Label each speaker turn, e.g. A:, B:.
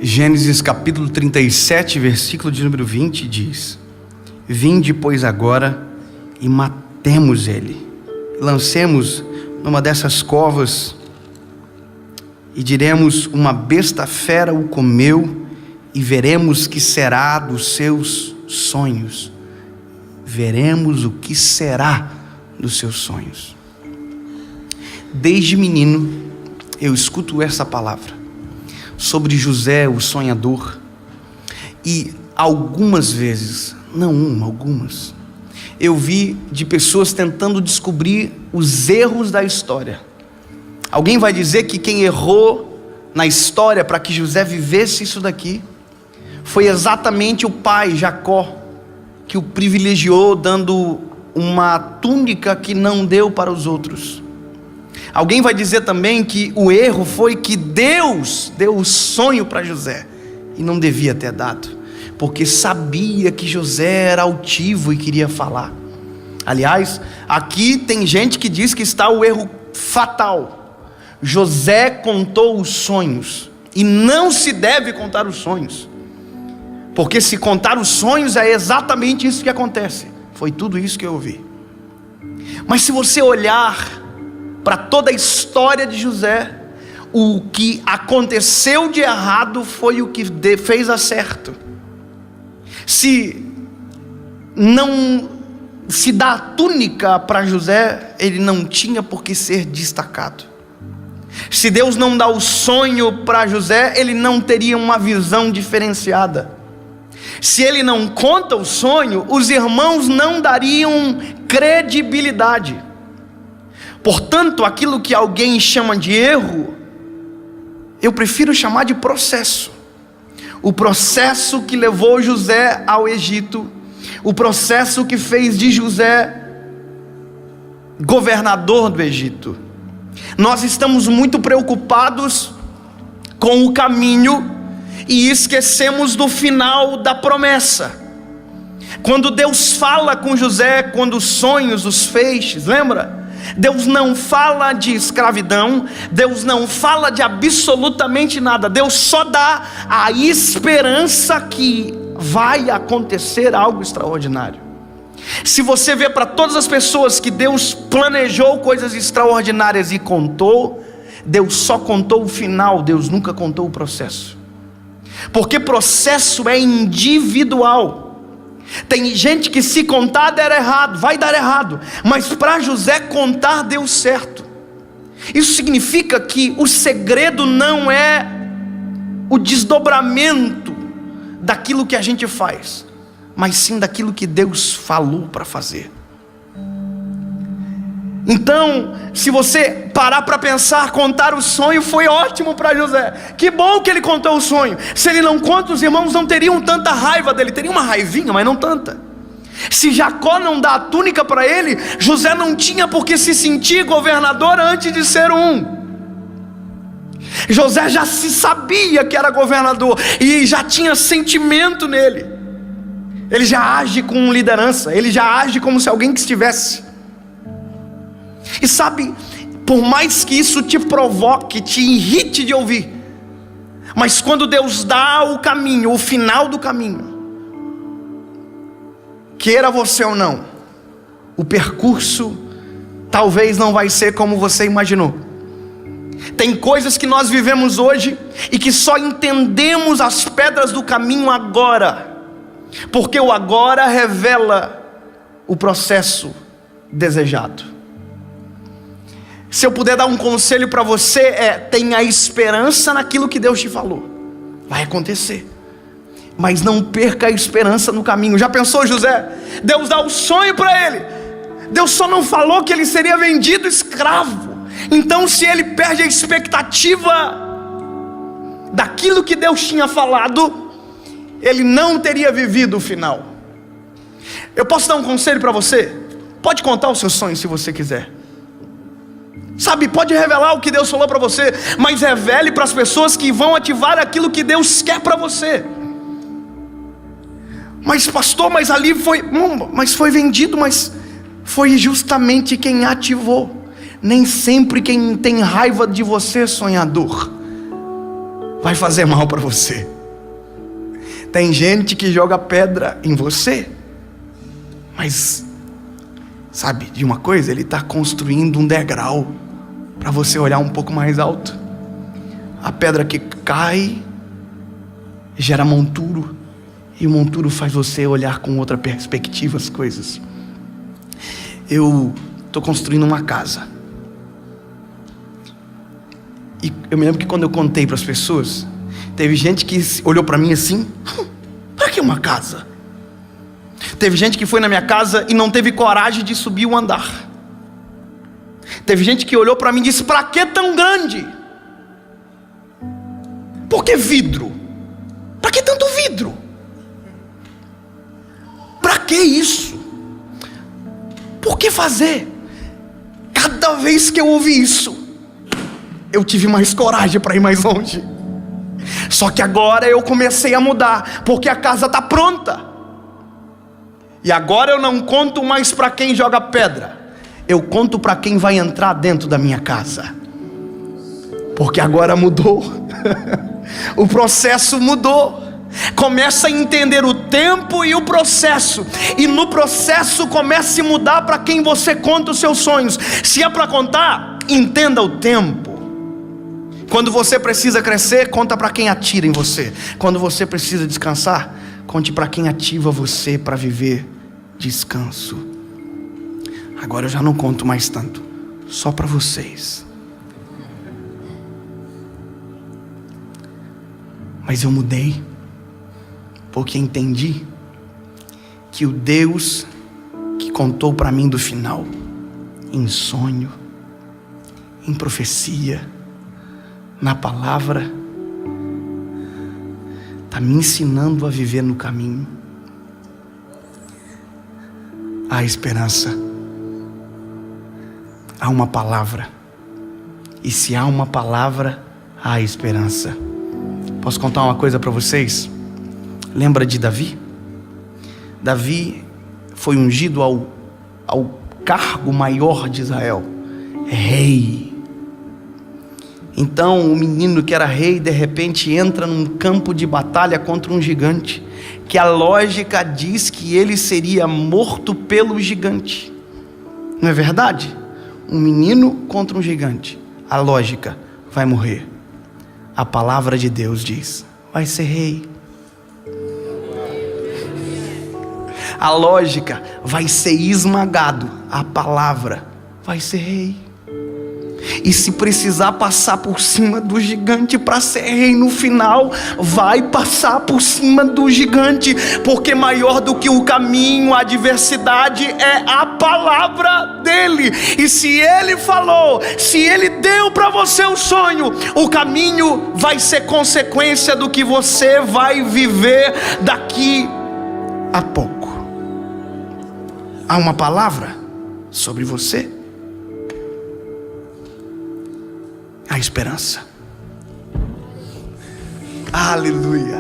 A: Gênesis capítulo 37, versículo de número 20 diz: Vinde, pois, agora e matemos ele, lancemos numa dessas covas, e diremos: uma besta fera o comeu, e veremos que será dos seus sonhos. Veremos o que será dos seus sonhos. Desde menino eu escuto essa palavra sobre José, o sonhador, e algumas vezes, não uma, algumas, eu vi de pessoas tentando descobrir os erros da história. Alguém vai dizer que quem errou na história para que José vivesse isso daqui foi exatamente o pai, Jacó, que o privilegiou dando uma túnica que não deu para os outros. Alguém vai dizer também que o erro foi que Deus deu o sonho para José e não devia ter dado, porque sabia que José era altivo e queria falar. Aliás, aqui tem gente que diz que está o erro fatal. José contou os sonhos, e não se deve contar os sonhos, porque se contar os sonhos é exatamente isso que acontece. Foi tudo isso que eu ouvi. Mas se você olhar para toda a história de José, o que aconteceu de errado foi o que fez acerto. Se não se dá a túnica para José, ele não tinha por que ser destacado. Se Deus não dá o sonho para José, ele não teria uma visão diferenciada. Se ele não conta o sonho, os irmãos não dariam credibilidade. Portanto, aquilo que alguém chama de erro, eu prefiro chamar de processo. O processo que levou José ao Egito, o processo que fez de José governador do Egito. Nós estamos muito preocupados com o caminho e esquecemos do final da promessa. Quando Deus fala com José, quando os sonhos, os feixes, lembra? Deus não fala de escravidão, Deus não fala de absolutamente nada. Deus só dá a esperança que vai acontecer algo extraordinário. Se você vê para todas as pessoas que Deus planejou coisas extraordinárias e contou, Deus só contou o final, Deus nunca contou o processo. Porque processo é individual. Tem gente que se contar der errado, vai dar errado, mas para José contar deu certo. Isso significa que o segredo não é o desdobramento daquilo que a gente faz, mas sim daquilo que Deus falou para fazer. Então, se você parar para pensar, contar o sonho foi ótimo para José. Que bom que ele contou o sonho. Se ele não conta, os irmãos não teriam tanta raiva dele. Teriam uma raivinha, mas não tanta. Se Jacó não dá a túnica para ele, José não tinha por que se sentir governador antes de ser um. José já se sabia que era governador e já tinha sentimento nele. Ele já age com liderança, ele já age como se alguém que estivesse. E sabe, por mais que isso te provoque, te irrite de ouvir, mas quando Deus dá o caminho, o final do caminho, queira você ou não, o percurso talvez não vai ser como você imaginou. Tem coisas que nós vivemos hoje e que só entendemos as pedras do caminho agora, porque o agora revela o processo desejado. Se eu puder dar um conselho para você, tenha esperança naquilo que Deus te falou. Vai acontecer, mas não perca a esperança no caminho. Já pensou, José? Deus dá o sonho para ele, Deus só não falou que ele seria vendido escravo. Então, se ele perde a expectativa daquilo que Deus tinha falado, ele não teria vivido o final. Eu posso dar um conselho para você? Pode contar os seus sonhos se você quiser. Sabe, pode revelar o que Deus falou para você, mas revele para as pessoas que vão ativar aquilo que Deus quer para você. Mas pastor, mas ali foi, mas foi vendido, mas foi justamente quem ativou. Nem sempre quem tem raiva de você, sonhador, vai fazer mal para você. Tem gente que joga pedra em você, mas sabe de uma coisa? Ele está construindo um degrau para você olhar um pouco mais alto. A pedra que cai gera monturo, e o monturo faz você olhar com outra perspectiva as coisas. Eu estou construindo uma casa, e eu me lembro que quando eu contei para as pessoas, teve gente que olhou para mim assim: para que uma casa? Teve gente que foi na minha casa e não teve coragem de subir o andar. Teve gente que olhou para mim e disse: para que tão grande? Por que vidro? Para que tanto vidro? Para que isso? Por que fazer? Cada vez que eu ouvi isso, eu tive mais coragem para ir mais longe. Só que agora eu comecei a mudar, porque a casa está pronta. E agora eu não conto mais para quem joga pedra, eu conto para quem vai entrar dentro da minha casa. Porque agora mudou. O processo mudou. Começa a entender o tempo e o processo, e no processo comece a mudar para quem você conta os seus sonhos. Se é para contar, entenda o tempo. Quando você precisa crescer, conta para quem atira em você. Quando você precisa descansar, conte para quem ativa você para viver descanso. Agora eu já não conto mais tanto, só para vocês. Mas eu mudei, porque entendi que o Deus que contou para mim do final, em sonho, em profecia, na palavra, está me ensinando a viver no caminho. Há esperança, há uma palavra, e se há uma palavra, há esperança. Posso contar uma coisa para vocês? Lembra de Davi? Davi foi ungido ao cargo maior de Israel, rei. Então o menino que era rei, de repente entra num campo de batalha contra um gigante, que a lógica diz que ele seria morto pelo gigante. Não é verdade? Um menino contra um gigante, a lógica: vai morrer. A palavra de Deus diz: vai ser rei. A lógica: vai ser esmagado. A palavra: vai ser rei. E se precisar passar por cima do gigante para ser rei no final, vai passar por cima do gigante, porque maior do que o caminho, a adversidade, é a palavra dele. E se ele falou, se ele deu para você o sonho, o caminho vai ser consequência do que você vai viver daqui a pouco. Há uma palavra sobre você. A esperança. Aleluia.